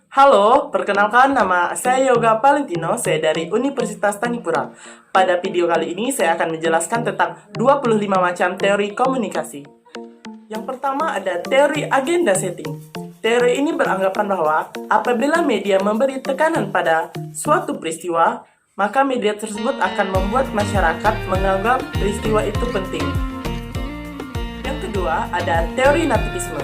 Halo, perkenalkan nama saya Yoga Valentino, saya dari Universitas Tanjipura. Pada video kali ini saya akan menjelaskan tentang 25 macam teori komunikasi. Yang pertama ada teori agenda setting. Teori ini beranggapan bahwa apabila media memberi tekanan pada suatu peristiwa, maka media tersebut akan membuat masyarakat menganggap peristiwa itu penting. Yang kedua ada teori nativisme.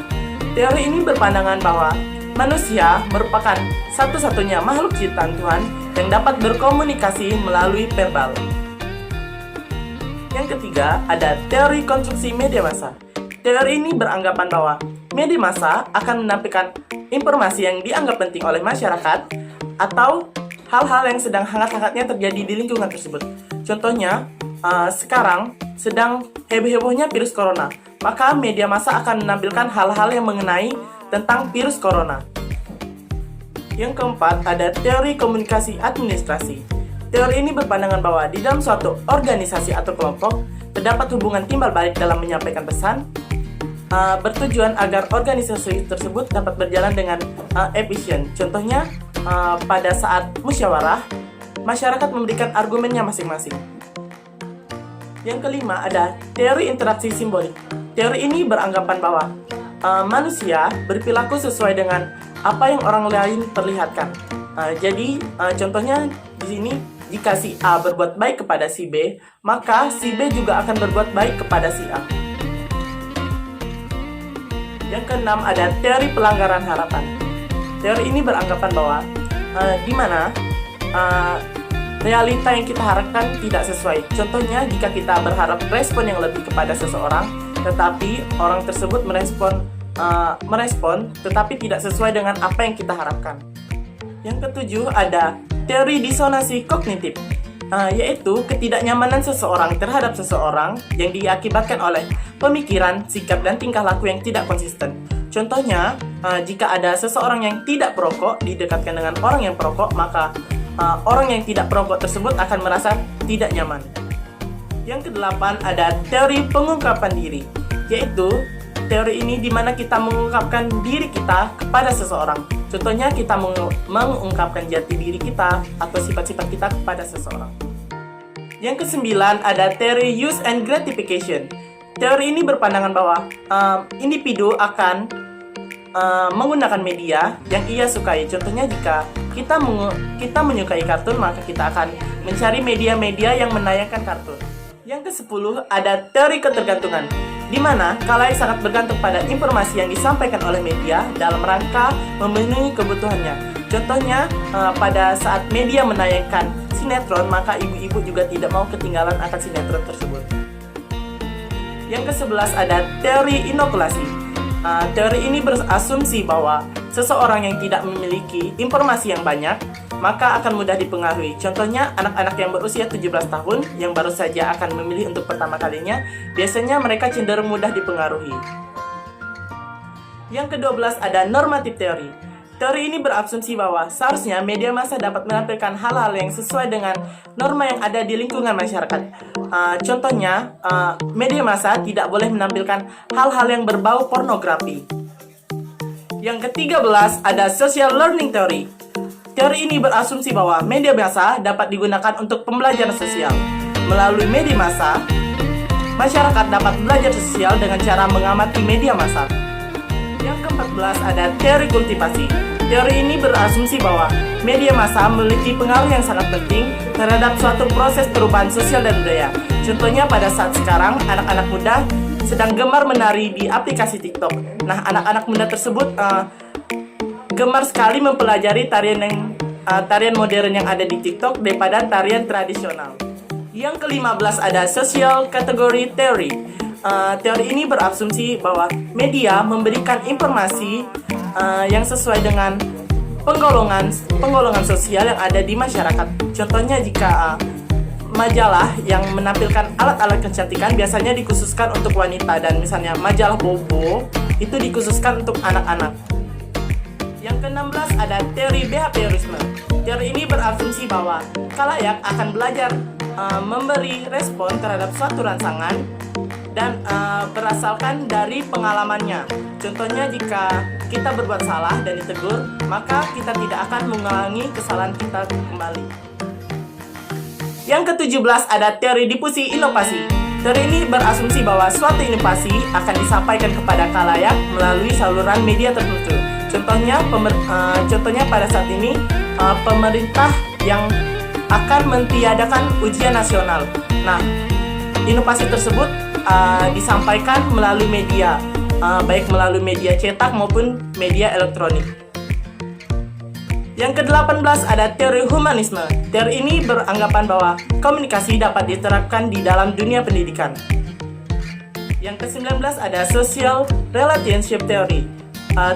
Teori ini berpandangan bahwa manusia merupakan satu-satunya makhluk ciptaan Tuhan yang dapat berkomunikasi melalui verbal. Yang ketiga, ada teori konstruksi media massa. Teori ini beranggapan bahwa media massa akan menampilkan informasi yang dianggap penting oleh masyarakat atau hal-hal yang sedang hangat-hangatnya terjadi di lingkungan tersebut. Contohnya, sekarang sedang heboh-hebohnya virus corona, maka media massa akan menampilkan hal-hal yang mengenai tentang virus corona. Yang keempat, ada teori komunikasi administrasi. Teori ini berpandangan bahwa di dalam suatu organisasi atau kelompok, terdapat hubungan timbal balik dalam menyampaikan pesan, bertujuan agar organisasi tersebut dapat berjalan dengan efisien. Contohnya, pada saat musyawarah, masyarakat memberikan argumennya masing-masing. Yang kelima, ada teori interaksi simbolik. Teori ini beranggapan bahwa manusia berperilaku sesuai dengan apa yang orang lain perlihatkan. Jadi, contohnya di sini, jika si A berbuat baik kepada si B, maka si B juga akan berbuat baik kepada si A. Yang keenam, ada teori pelanggaran harapan. Teori ini beranggapan bahwa di mana realita yang kita harapkan tidak sesuai. Contohnya, jika kita berharap respon yang lebih kepada seseorang, tetapi orang tersebut merespon tetapi tidak sesuai dengan apa yang kita harapkan. Yang ketujuh, ada teori disonansi kognitif, yaitu ketidaknyamanan seseorang terhadap seseorang yang diakibatkan oleh pemikiran, sikap, dan tingkah laku yang tidak konsisten. Contohnya, jika ada seseorang yang tidak perokok didekatkan dengan orang yang perokok, maka orang yang tidak perokok tersebut akan merasa tidak nyaman. Yang kedelapan, ada teori pengungkapan diri, yaitu teori ini di mana kita mengungkapkan diri kita kepada seseorang. Contohnya, kita mengungkapkan jati diri kita atau sifat-sifat kita kepada seseorang. Yang kesembilan, ada teori use and gratification. Teori ini berpandangan bahwa individu akan menggunakan media yang ia sukai. Contohnya, jika kita menyukai kartun, maka kita akan mencari media-media yang menayangkan kartun. Yang ke-10, ada teori ketergantungan, di mana khalayak sangat bergantung pada informasi yang disampaikan oleh media dalam rangka memenuhi kebutuhannya. Contohnya, pada saat media menayangkan sinetron, maka ibu-ibu juga tidak mau ketinggalan akan sinetron tersebut. Yang ke-11, ada teori inokulasi. Teori ini berasumsi bahwa seseorang yang tidak memiliki informasi yang banyak, maka akan mudah dipengaruhi. Contohnya, anak-anak yang berusia 17 tahun yang baru saja akan memilih untuk pertama kalinya, biasanya mereka cenderung mudah dipengaruhi. Yang ke-12, ada normatif teori. Teori ini berasumsi bahwa seharusnya media massa dapat menampilkan hal-hal yang sesuai dengan norma yang ada di lingkungan masyarakat. Contohnya, media massa tidak boleh menampilkan hal-hal yang berbau pornografi. Yang ke-13, ada social learning theory. Teori ini berasumsi bahwa media massa dapat digunakan untuk pembelajaran sosial. Melalui media massa, masyarakat dapat belajar sosial dengan cara mengamati media massa. Yang ke-14, ada teori kultivasi. Teori ini berasumsi bahwa media massa memiliki pengaruh yang sangat penting terhadap suatu proses perubahan sosial dan budaya. Contohnya, pada saat sekarang, anak-anak muda sedang gemar menari di aplikasi TikTok. Nah, anak-anak muda tersebut gemar sekali mempelajari tarian modern yang ada di TikTok daripada tarian tradisional. Yang ke-15, ada social category theory. Teori ini berasumsi bahwa media memberikan informasi yang sesuai dengan penggolongan sosial yang ada di masyarakat. Contohnya, jika majalah yang menampilkan alat-alat kecantikan biasanya dikhususkan untuk wanita, dan misalnya majalah Bobo itu dikhususkan untuk anak-anak. Yang ke-16, ada teori behaviorisme. Teori ini berasumsi bahwa khalayak akan belajar memberi respon terhadap suatu rangsangan dan berasalkan dari pengalamannya. Contohnya, jika kita berbuat salah dan ditegur, maka kita tidak akan mengulangi kesalahan kita kembali. Yang ke-17 ada teori difusi inovasi. Teori ini berasumsi bahwa suatu inovasi akan disampaikan kepada khalayak melalui saluran media tertentu. Contohnya pada saat ini pemerintah yang akan mentiadakan ujian nasional. Nah, inovasi tersebut disampaikan melalui media, baik melalui media cetak maupun media elektronik. Yang ke-18 ada teori humanisme. Teori ini beranggapan bahwa komunikasi dapat diterapkan di dalam dunia pendidikan. Yang ke-19 ada social relationship theory.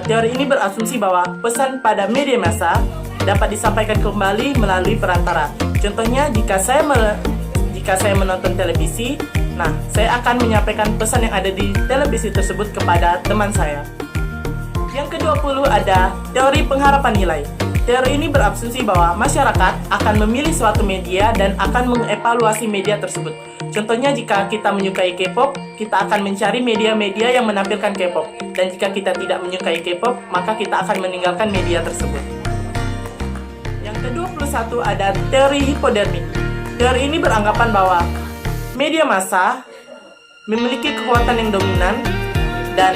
Teori ini berasumsi bahwa pesan pada media massa dapat disampaikan kembali melalui perantara. Contohnya, jika saya menonton televisi, nah, saya akan menyampaikan pesan yang ada di televisi tersebut kepada teman saya. Yang ke-20 ada teori pengharapan nilai. Teori ini berasumsi bahwa masyarakat akan memilih suatu media dan akan mengevaluasi media tersebut. Contohnya, jika kita menyukai K-pop, kita akan mencari media-media yang menampilkan K-pop. Dan jika kita tidak menyukai K-pop, maka kita akan meninggalkan media tersebut. Yang ke-21 ada teori hipodermik. Teori ini beranggapan bahwa media massa memiliki kekuatan yang dominan dan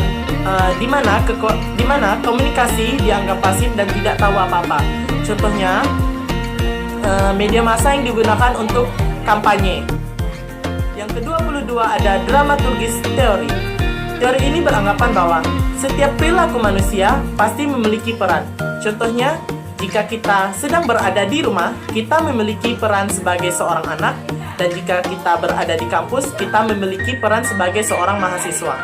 di mana komunikasi dianggap pasif dan tidak tahu apa-apa. Contohnya, media massa yang digunakan untuk kampanye. Yang ke-22 ada dramaturgis teori. Teori ini beranggapan bahwa setiap perilaku manusia pasti memiliki peran. Contohnya, jika kita sedang berada di rumah, kita memiliki peran sebagai seorang anak, dan jika kita berada di kampus, kita memiliki peran sebagai seorang mahasiswa.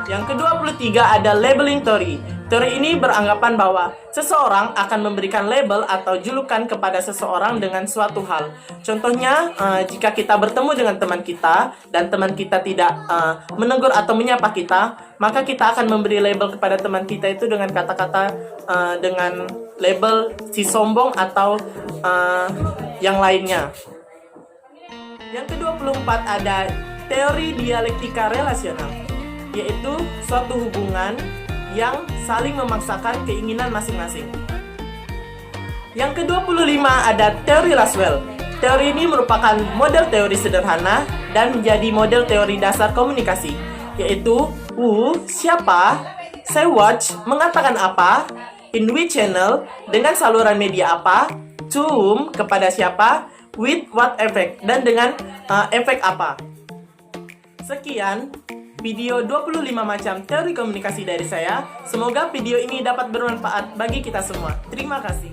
Yang ke-23 ada labeling theory. Teori ini beranggapan bahwa seseorang akan memberikan label atau julukan kepada seseorang dengan suatu hal. Contohnya, jika kita bertemu dengan teman kita dan teman kita tidak menegur atau menyapa kita, maka kita akan memberi label kepada teman kita itu dengan kata-kata dengan label si sombong atau yang lainnya. Yang ke-24 ada teori dialektika relasional, yaitu suatu hubungan yang saling memaksakan keinginan masing-masing. Yang ke-25 ada teori Laswell. Teori ini merupakan model teori sederhana dan menjadi model teori dasar komunikasi, yaitu who, siapa, say what, mengatakan apa, in which channel, dengan saluran media apa, to whom, kepada siapa, with what effect, dan dengan efek apa. Sekian video 25 macam teori komunikasi dari saya. Semoga video ini dapat bermanfaat bagi kita semua. Terima kasih.